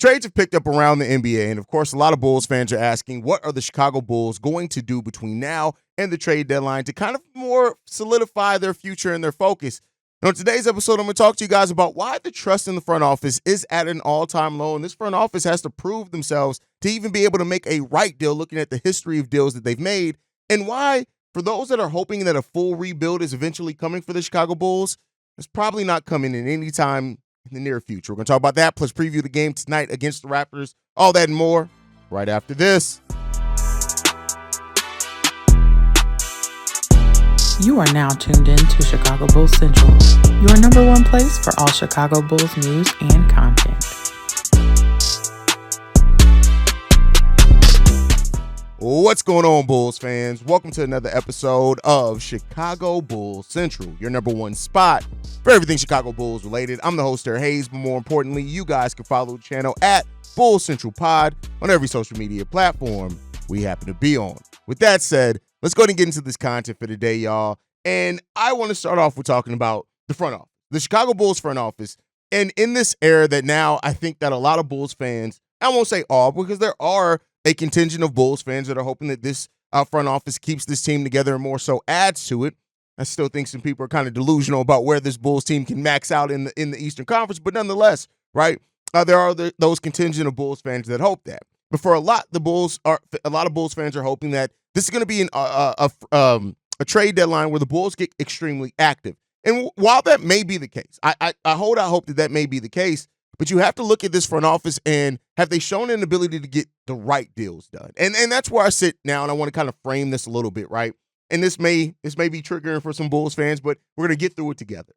Trades have picked up around the NBA, and of course, a lot of Bulls fans are asking, what are the Chicago Bulls going to do between now and the trade deadline to kind of more solidify their future and their focus? Now, in today's episode, I'm going to talk to you guys about why the trust in the front office is at an all-time low, and this front office has to prove themselves to even be able to make a right deal looking at the history of deals that they've made, and why, for those that are hoping that a full rebuild is eventually coming for the Chicago Bulls, it's probably not coming in any time in the near future. We're going to talk about that, plus preview the game tonight against the Raptors, all that and more right after this. You are now tuned in to Chicago Bulls Central, your number one place for all Chicago Bulls news and content. What's going on, Bulls fans? Welcome to another episode of Chicago Bulls Central, your number one spot for everything Chicago Bulls related. I'm the host, Haize, but more importantly, you guys can follow the channel at Bulls Central Pod on every social media platform we happen to be on. With that said, let's go ahead and get into this content for today, y'all. And I want to start off with talking about the front office, the Chicago Bulls front office. And in this era that now I think that a lot of Bulls fans, I won't say all, because there are a contingent of Bulls fans that are hoping that this front office keeps this team together and more so adds to it. I still think some people are kind of delusional about where this Bulls team can max out in the Eastern Conference, but nonetheless, right? There are those contingent of Bulls fans that hope that. But for a lot of Bulls fans are hoping that this is going to be a trade deadline where the Bulls get extremely active. And while that may be the case, I hold out hope that may be the case. But you have to look at this front office and have they shown an ability to get the right deals done? And that's where I sit now, and I want to kind of frame this a little bit, right? And this may be triggering for some Bulls fans, but we're going to get through it together.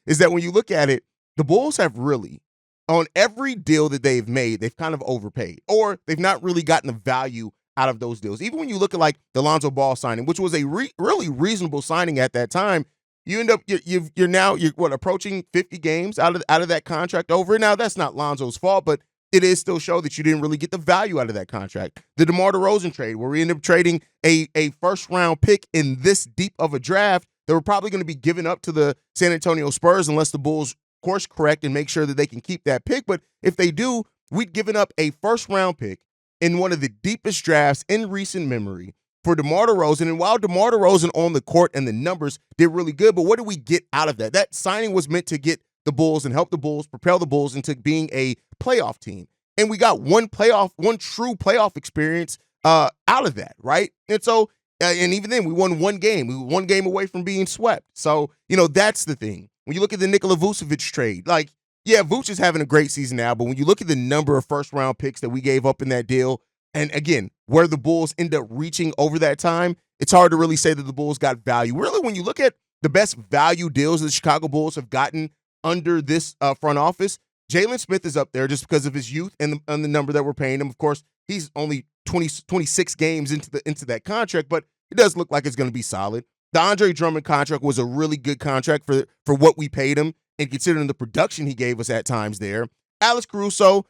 Is that when you look at it, the Bulls have really, on every deal that they've made, they've kind of overpaid, or they've not really gotten the value out of those deals. Even when you look at like the Lonzo Ball signing, which was a really reasonable signing at that time, you end up you're approaching 50 games out of that contract over. Now that's not Lonzo's fault, but it is still show that you didn't really get the value out of that contract. The DeMar DeRozan trade, where we end up trading a first round pick in this deep of a draft that we're probably going to be giving up to the San Antonio Spurs unless the Bulls course correct and make sure that they can keep that pick. But if they do, we'd given up a first round pick in one of the deepest drafts in recent memory for DeMar DeRozan. And while DeMar DeRozan on the court and the numbers did really good, but what did we get out of that? That signing was meant to get the Bulls and help the Bulls, propel the Bulls into being a playoff team. And we got one true playoff experience out of that, right? And so, and even then, we won one game. We were one game away from being swept. So, that's the thing. When you look at the Nikola Vucevic trade, like, yeah, Vuce is having a great season now, but when you look at the number of first-round picks that we gave up in that deal, and again, where the Bulls end up reaching over that time, it's hard to really say that the Bulls got value. Really, when you look at the best value deals the Chicago Bulls have gotten under this front office, Jalen Smith is up there just because of his youth and the number that we're paying him. Of course, he's only 26 games into that contract, but it does look like it's going to be solid. The Andre Drummond contract was a really good contract for what we paid him and considering the production he gave us at times there. Alex Caruso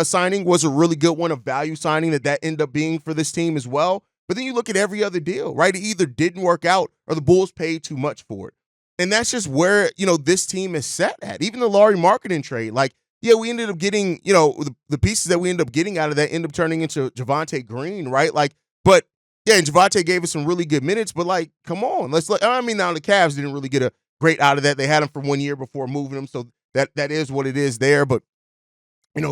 signing was a really good one, a value signing that ended up being for this team as well. But then you look at every other deal, right? It either didn't work out or the Bulls paid too much for it. And that's just where, this team is set at. Even the Lauri Markkanen trade, like, yeah, we ended up getting, the pieces that we ended up getting out of that end up turning into Javonte Green, right? Like, but yeah, and Javonte gave us some really good minutes, but like, come on. Now the Cavs didn't really get a great out of that. They had him for 1 year before moving him, so that is what it is there. But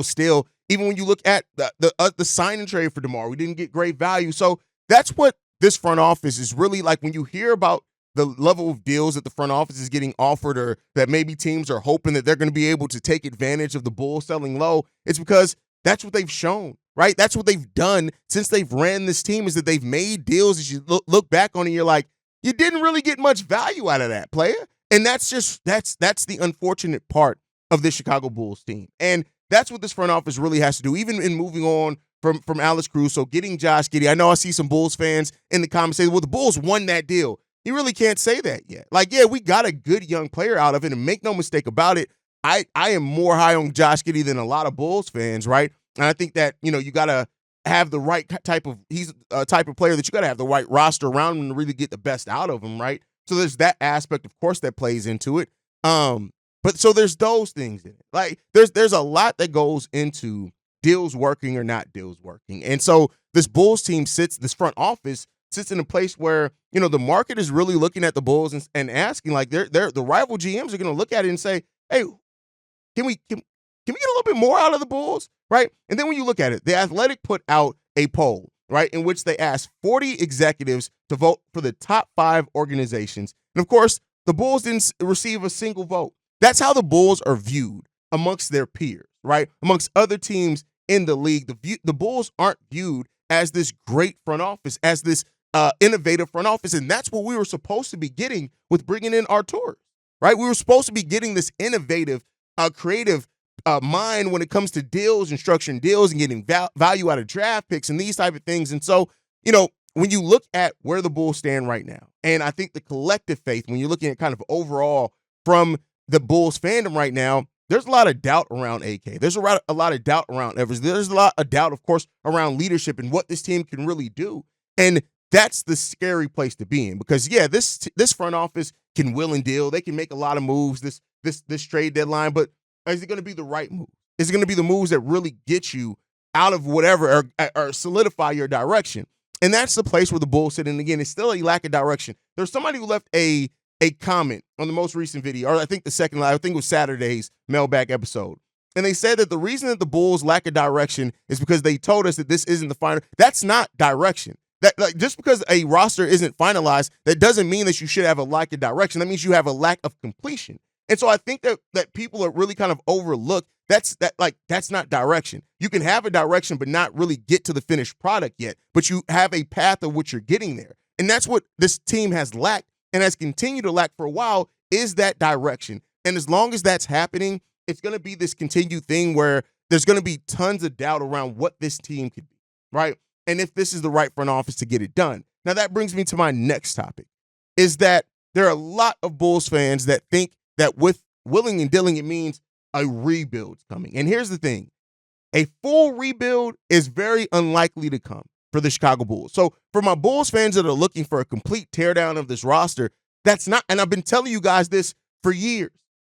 still, even when you look at the sign and trade for DeMar, we didn't get great value. So that's what this front office is really like. When you hear about the level of deals that the front office is getting offered, or that maybe teams are hoping that they're going to be able to take advantage of the Bulls selling low, it's because that's what they've shown, right? That's what they've done since they've ran this team, is that they've made deals that you look back on and you're like, you didn't really get much value out of that player. And that's the unfortunate part of this Chicago Bulls team. And that's what this front office really has to do, even in moving on from Alex Caruso, getting Josh Giddey. I know I see some Bulls fans in the comments saying, well, the Bulls won that deal. You really can't say that yet. Like, yeah, we got a good young player out of it, and make no mistake about it, I am more high on Josh Giddey than a lot of Bulls fans, right? And I think that, you got to have the right he's a type of player that you got to have the right roster around him to really get the best out of him, right? So there's that aspect, of course, that plays into it. But so there's those things in it. Like, there's a lot that goes into deals working or not deals working. And so this Bulls team this front office sits in a place where, the market is really looking at the Bulls and asking, like, the rival GMs are going to look at it and say, hey, can we get a little bit more out of the Bulls, right? And then when you look at it, The Athletic put out a poll, right, in which they asked 40 executives to vote for the top 5 organizations. And, of course, the Bulls didn't receive a single vote. That's how the Bulls are viewed amongst their peers, right? Amongst other teams in the league, the Bulls aren't viewed as this great front office, as this innovative front office. And that's what we were supposed to be getting with bringing in Artur, right? We were supposed to be getting this innovative, creative mind when it comes to deals and structuring deals and getting value out of draft picks and these type of things. And so, when you look at where the Bulls stand right now, and I think the collective faith, when you're looking at kind of overall from the Bulls fandom right now, there's a lot of doubt around AK. There's a lot of doubt around Evers. There's a lot of doubt, of course, around leadership and what this team can really do. And that's the scary place to be in because, yeah, this front office can will and deal. They can make a lot of moves this trade deadline, but is it going to be the right move? Is it going to be the moves that really get you out of whatever or solidify your direction? And that's the place where the Bulls sit. And again, it's still a lack of direction. There's somebody who left a comment on the most recent video, or I think the second live, I think it was Saturday's mailbag episode. And they said that the reason that the Bulls lack a direction is because they told us that this isn't the final. That's not direction. That just because a roster isn't finalized, that doesn't mean that you should have a lack of direction. That means you have a lack of completion. And so I think that people are really kind of overlooked. That's not direction. You can have a direction, but not really get to the finished product yet. But you have a path of which you're getting there. And that's what this team has lacked and has continued to lack for a while is that direction. And as long as that's happening, it's going to be this continued thing where there's going to be tons of doubt around what this team could be, right? And if this is the right front office to get it done. Now, that brings me to my next topic, is that there are a lot of Bulls fans that think that with willing and dealing, it means a rebuild's coming. And here's the thing. A full rebuild is very unlikely to come for the Chicago Bulls. So for my Bulls fans that are looking for a complete teardown of this roster, that's not, and I've been telling you guys this for years,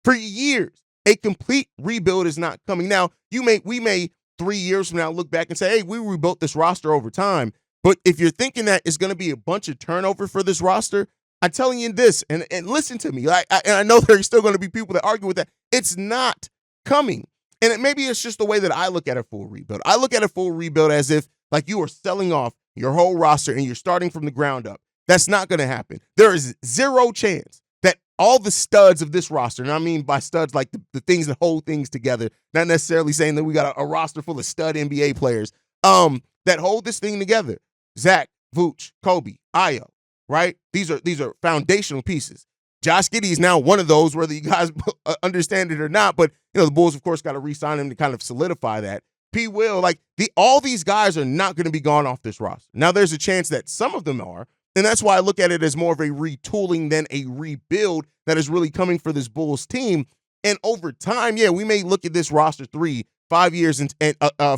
a complete rebuild is not coming. Now, we may 3 years from now look back and say, hey, we rebuilt this roster over time. But if you're thinking that it's going to be a bunch of turnover for this roster, I'm telling you this, and listen to me. I know there's still going to be people that argue with that. It's not coming. And maybe it's just the way that I look at a full rebuild. I look at a full rebuild as if like you are selling off your whole roster and you're starting from the ground up. That's not going to happen. There is zero chance that all the studs of this roster, and I mean by studs like the things that hold things together, not necessarily saying that we got a roster full of stud NBA players that hold this thing together. Zach, Vooch, Kobe, Ayo, right? These are foundational pieces. Josh Giddey is now one of those, whether you guys understand it or not. But the Bulls, of course, got to re-sign him to kind of solidify that. P. Will, all these guys are not going to be gone off this roster. Now, there's a chance that some of them are, and that's why I look at it as more of a retooling than a rebuild that is really coming for this Bulls team. And over time, yeah, we may look at this roster 3-5 years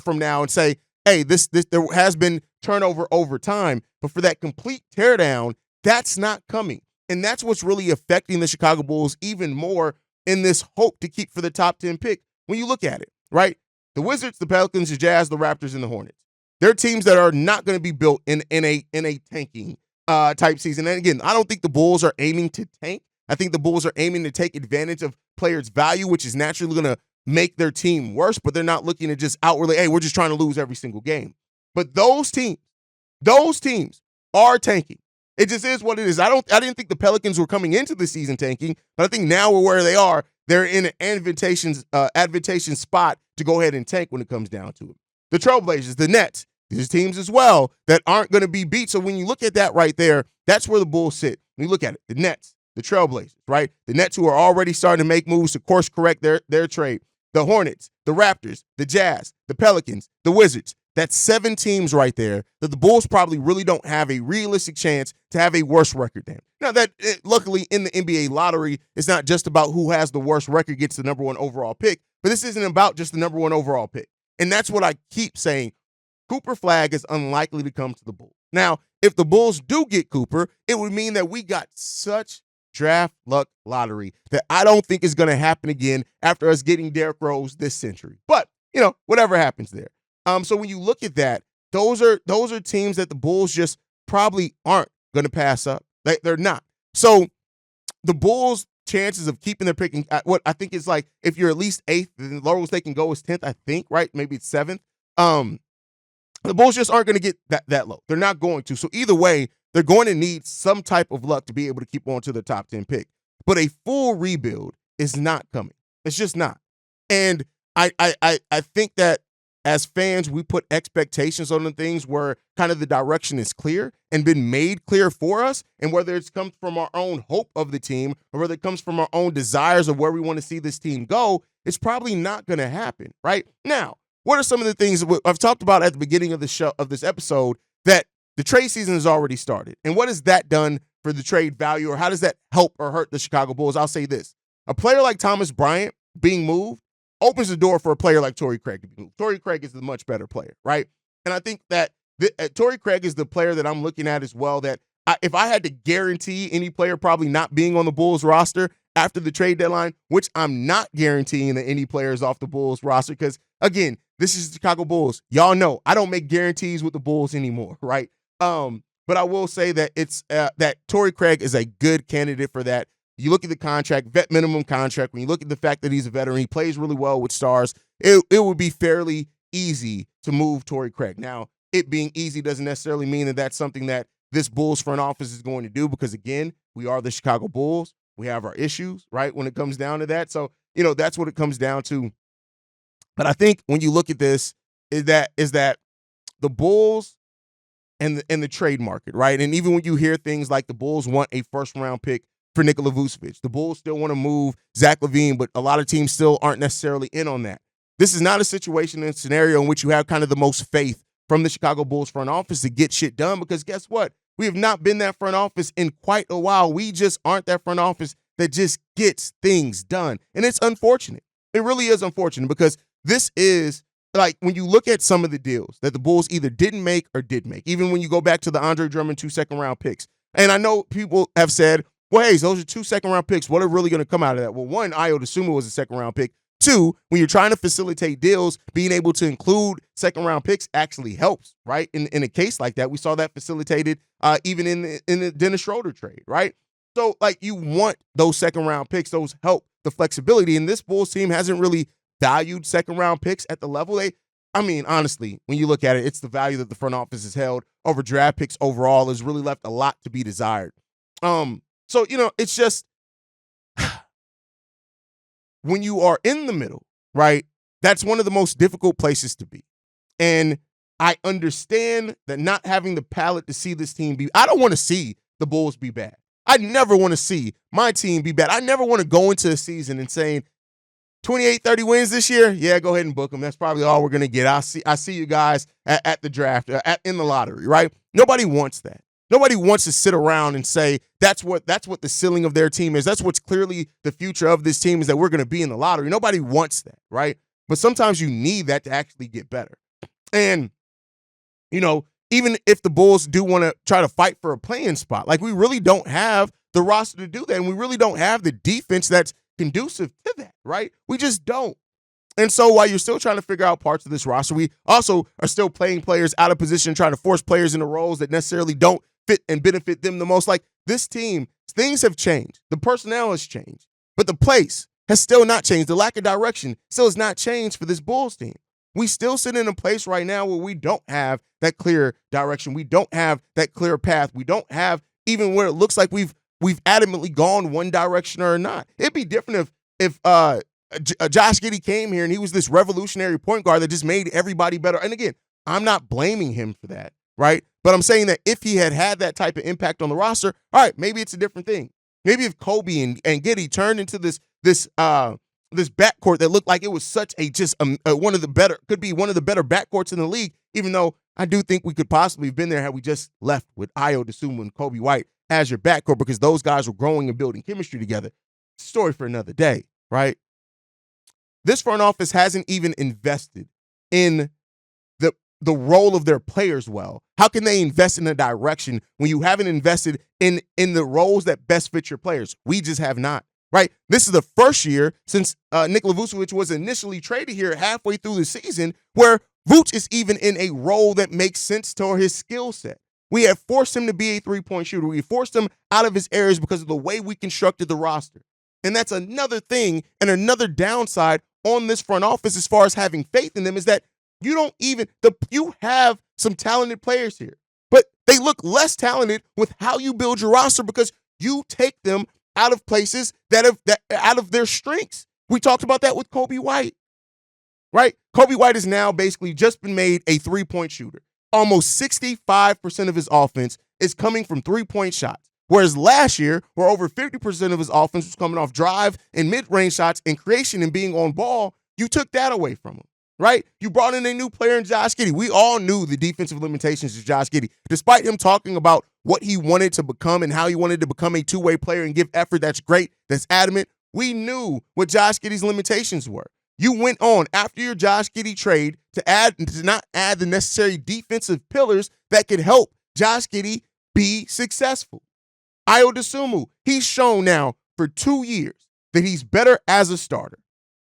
from now and say, hey, this there has been turnover over time, but for that complete teardown, that's not coming. And that's what's really affecting the Chicago Bulls even more in this hope to keep for the top 10 pick. When you look at it, right? The Wizards, the Pelicans, the Jazz, the Raptors, and the Hornets. They're teams that are not going to be built in a tanking type season. And again, I don't think the Bulls are aiming to tank. I think the Bulls are aiming to take advantage of players' value, which is naturally going to make their team worse, but they're not looking to just outwardly, hey, we're just trying to lose every single game. But those teams are tanking. It just is what it is. I didn't think the Pelicans were coming into the season tanking, but I think now we're where they are. They're in an advantageous spot to go ahead and tank when it comes down to it. The Trailblazers, the Nets, these teams as well that aren't going to be beat. So when you look at that right there, that's where the Bulls sit. When you look at it, the Nets, the Trailblazers, right? The Nets who are already starting to make moves to course correct their trade. The Hornets, the Raptors, the Jazz, the Pelicans, the Wizards. That's 7 teams right there that the Bulls probably really don't have a realistic chance to have a worse record than. Now, luckily in the NBA lottery, it's not just about who has the worst record gets the number 1 overall pick, but this isn't about just the number 1 overall pick. And that's what I keep saying. Cooper Flag is unlikely to come to the Bulls. Now, if the Bulls do get Cooper, it would mean that we got such draft luck lottery that I don't think is going to happen again after us getting Derrick Rose this century. But, whatever happens there. So when you look at that, those are teams that the Bulls just probably aren't going to pass up. They're not. So the Bulls' chances of keeping their picking, what I think is like, if you're at least 8th, the lowest they can go is 10th, I think, right? Maybe it's 7th. The Bulls just aren't going to get that low. They're not going to. So either way, they're going to need some type of luck to be able to keep on to the top 10 pick. But a full rebuild is not coming. It's just not. And I think that as fans, we put expectations on the things where kind of the direction is clear and been made clear for us. And whether it's come from our own hope of the team or whether it comes from our own desires of where we want to see this team go, it's probably not going to happen, right? Now, what are some of the things I've talked about at the beginning of the show, of this episode, that the trade season has already started? And what has that done for the trade value, or how does that help or hurt the Chicago Bulls? I'll say this. A player like Thomas Bryant being moved opens the door for a player like Torrey Craig to be moved. Torrey Craig is the much better player, right? And I think that Torrey Craig is the player that I'm looking at as well, that if I had to guarantee any player probably not being on the Bulls roster after the trade deadline, which I'm not guaranteeing that any players off the Bulls roster, because, again, this is the Chicago Bulls. Y'all know I don't make guarantees with the Bulls anymore, right? But I will say that it's that Torrey Craig is a good candidate for that. You look at the contract, vet minimum contract. When you look at the fact that he's a veteran, he plays really well with stars, it would be fairly easy to move Torrey Craig. Now, it being easy doesn't necessarily mean that that's something that this Bulls front office is going to do, because, again, we are the Chicago Bulls. We have our issues, right, when it comes down to that. So, that's what it comes down to. But I think when you look at this, is that the Bulls and the trade market, right? And even when you hear things like the Bulls want a first-round pick for Nikola Vucevic, the Bulls still want to move Zach LaVine, but a lot of teams still aren't necessarily in on that. This is not a situation and scenario in which you have kind of the most faith from the Chicago Bulls front office to get shit done, because guess what? We have not been that front office in quite a while. We just aren't that front office that just gets things done. And it's unfortunate. It really is unfortunate, because this is, like, when you look at some of the deals that the Bulls either didn't make or did make, even when you go back to the Andre Drummond 2 second-round picks. And I know people have said, well, hey, those are 2 second-round picks. What are really going to come out of that? Well, one, Ayo Dosunmu was a second-round pick. 2, when you're trying to facilitate deals, being able to include second-round picks actually helps, right? In a case like that, we saw that facilitated even in the Dennis Schroeder trade, right? So, like, you want those second-round picks. Those help the flexibility. And this Bulls team hasn't really valued second-round picks at the level honestly, when you look at it, it's the value that the front office has held over draft picks overall has really left a lot to be desired. So, it's just when you are in the middle, right, that's one of the most difficult places to be. And I understand that not having the palate to see this team I don't want to see the Bulls be bad. I never want to see my team be bad. I never want to go into a season and saying 28, 30 wins this year. Yeah, go ahead and book them. That's probably all we're going to get. I see you guys at the draft, in the lottery, right? Nobody wants that. Nobody wants to sit around and say that's what the ceiling of their team is. That's what's clearly the future of this team, is that we're going to be in the lottery. Nobody wants that, right? But sometimes you need that to actually get better. And, even if the Bulls do want to try to fight for a playing spot, like, we really don't have the roster to do that. And we really don't have the defense that's conducive to that, right? We just don't. And so while you're still trying to figure out parts of this roster, we also are still playing players out of position, trying to force players into roles that necessarily don't fit and benefit them the most. Like, this team, things have changed. The personnel has changed, but the place has still not changed. The lack of direction still has not changed for this Bulls team. We still sit in a place right now where we don't have that clear direction. We don't have that clear path. We don't have even where it looks like we've adamantly gone one direction or not. It'd be different if Josh Giddey came here and he was this revolutionary point guard that just made everybody better. And again, I'm not blaming him for that, right? But I'm saying that if he had that type of impact on the roster, all right, maybe it's a different thing. Maybe if Kobe and Giddey turned into this backcourt that looked like it was such one of the better backcourts in the league, even though I do think we could possibly have been there had we just left with Ayo Dosunmu and Kobe White as your backcourt, because those guys were growing and building chemistry together. Story for another day, right? This front office hasn't even invested in the role of their players well. How can they invest in a direction when you haven't invested in the roles that best fit your players? We just have not, right? This is the first year since Nikola Vucevic was initially traded here halfway through the season where Vooch is even in a role that makes sense to his skill set. We have forced him to be a three-point shooter. We forced him out of his areas because of the way we constructed the roster. And that's another thing and another downside on this front office as far as having faith in them is that you have some talented players here, but they look less talented with how you build your roster because you take them out of places that out of their strengths. We talked about that with Kobe White, right? Kobe White has now basically just been made a three-point shooter. Almost 65% of his offense is coming from three-point shots. Whereas last year, where over 50% of his offense was coming off drive and mid-range shots and creation and being on ball, you took that away from him, right? You brought in a new player in Josh Giddey. We all knew the defensive limitations of Josh Giddey. Despite him talking about what he wanted to become and how he wanted to become a two-way player and give effort that's great, that's adamant, we knew what Josh Giddey's limitations were. You went on after your Josh Giddey trade to not add the necessary defensive pillars that could help Josh Giddey be successful. Ayo Dosunmu, he's shown now for 2 years that he's better as a starter.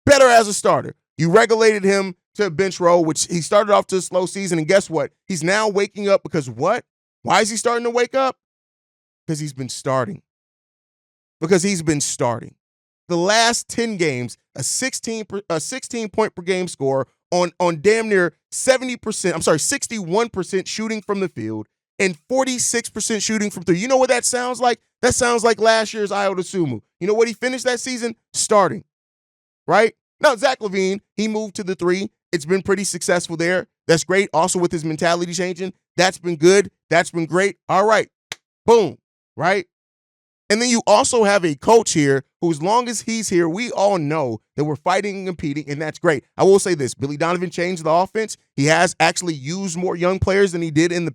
Better as a starter. You regulated him to a bench role, which he started off to a slow season, and guess what? He's now waking up because what? Why is he starting to wake up? Because he's been starting. The last 10 games, a 16 point per game score on damn near 61% shooting from the field and 46% shooting from three. You know what that sounds like? That sounds like last year's Ayo Dosunmu. You know what he finished that season? Starting, right? Now, Zach LaVine, he moved to the three. It's been pretty successful there. That's great. Also with his mentality changing. That's been good. That's been great. All right. Boom. Right? And then you also have a coach here who, as long as he's here, we all know that we're fighting and competing, and that's great. I will say this. Billy Donovan changed the offense. He has actually used more young players than he did in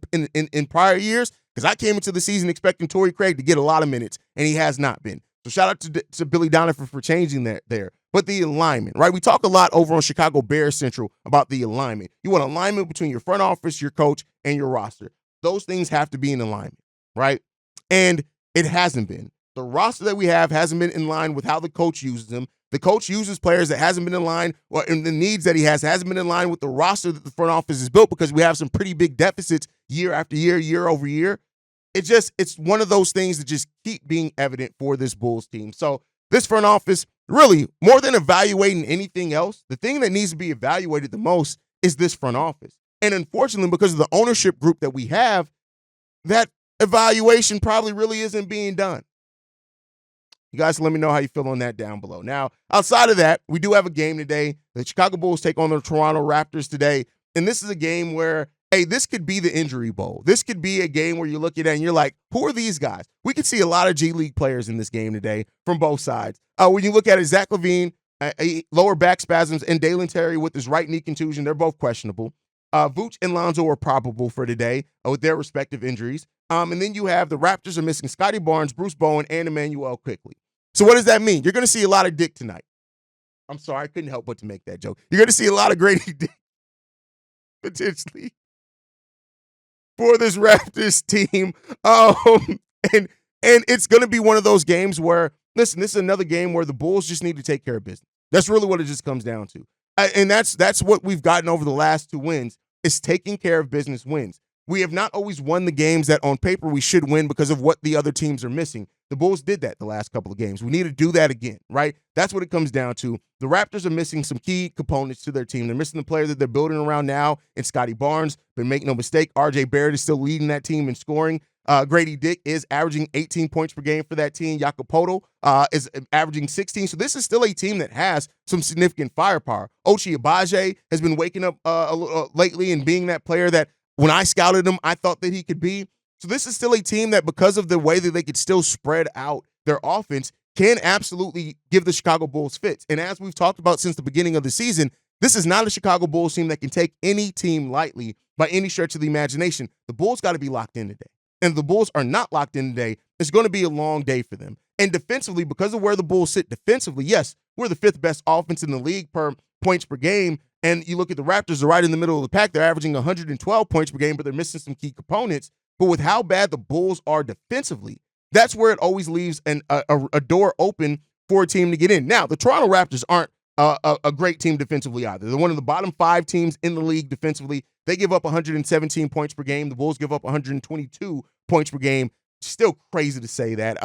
prior years, because I came into the season expecting Torrey Craig to get a lot of minutes, and he has not been. So shout out to Billy Donovan for changing that there. But the alignment, right? We talk a lot over on Chicago Bears Central about the alignment. You want alignment between your front office, your coach, and your roster. Those things have to be in alignment, right? And it hasn't been. The roster that we have hasn't been in line with how the coach uses them. The coach uses players that hasn't been in line, or in the needs that he hasn't been in line with the roster that the front office has built, because we have some pretty big deficits year after year, year over year. It's one of those things that just keep being evident for this Bulls team. So this front office, really, more than evaluating anything else, the thing that needs to be evaluated the most is this front office. And unfortunately, because of the ownership group that we have, that evaluation probably really isn't being done. You guys let me know how you feel on that down below. Now, outside of that, we do have a game today. The Chicago Bulls take on the Toronto Raptors today. And this is a game where, hey, this could be the injury bowl. This could be a game where you look at it and you're like, who are these guys? We could see a lot of G League players in this game today from both sides. When you look at it, Zach LaVine, lower back spasms, and Dalen Terry with his right knee contusion, they're both questionable. Vooch and Lonzo are probable for today with their respective injuries. And then you have the Raptors are missing Scotty Barnes, Bruce Bowen, and Emmanuel Quickley. So what does that mean? You're going to see a lot of Dick tonight. I'm sorry, I couldn't help but to make that joke. You're going to see a lot of Grady Dick potentially for this Raptors team. And it's going to be one of those games where, listen, this is another game where the Bulls just need to take care of business. That's really what it just comes down to. And that's what we've gotten over the last two wins, is taking care of business wins. We have not always won the games that on paper we should win because of what the other teams are missing. The Bulls did that the last couple of games. We need to do that again, right? That's what it comes down to. The Raptors are missing some key components to their team. They're missing the player that they're building around now in Scotty Barnes. But make no mistake, RJ Barrett is still leading that team in scoring. Grady Dick is averaging 18 points per game for that team. Jakob Poeltl is averaging 16. So this is still a team that has some significant firepower. Ochai Agbaji has been waking up lately and being that player that when I scouted him, I thought that he could be. So this is still a team that, because of the way that they could still spread out their offense, can absolutely give the Chicago Bulls fits. And as we've talked about since the beginning of the season, this is not a Chicago Bulls team that can take any team lightly by any stretch of the imagination. The Bulls got to be locked in today. And if the Bulls are not locked in today, it's going to be a long day for them. And defensively, because of where the Bulls sit defensively, yes, we're the fifth best offense in the league per points per game. And you look at the Raptors, they're right in the middle of the pack. They're averaging 112 points per game, but they're missing some key components. But with how bad the Bulls are defensively, that's where it always leaves a door open for a team to get in. Now, the Toronto Raptors aren't a great team defensively either. They're one of the bottom 5 teams in the league defensively. They give up 117 points per game. The Bulls give up 122 points per game. Still crazy to say that.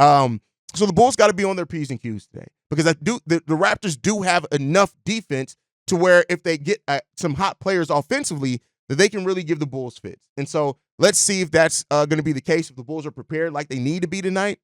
So the Bulls got to be on their P's and Q's today, because the Raptors do have enough defense to where if they get some hot players offensively, that they can really give the Bulls fits. And so let's see if that's going to be the case, if the Bulls are prepared like they need to be tonight.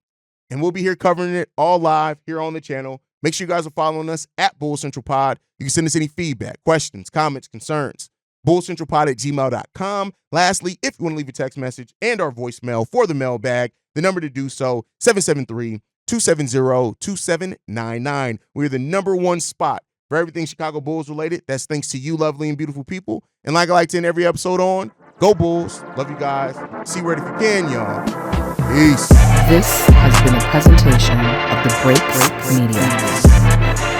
And we'll be here covering it all live here on the channel. Make sure you guys are following us at Bull Central Pod. You can send us any feedback, questions, comments, concerns. BullCentralPod@gmail.com. Lastly, if you want to leave a text message and our voicemail for the mailbag, the number to do so, 773-270-2799. We're the number 1 spot for everything Chicago Bulls related. That's thanks to you, lovely and beautiful people. And like I like to end every episode on, go Bulls. Love you guys. See Red if you can, y'all. Peace. This has been a presentation of the Break Media.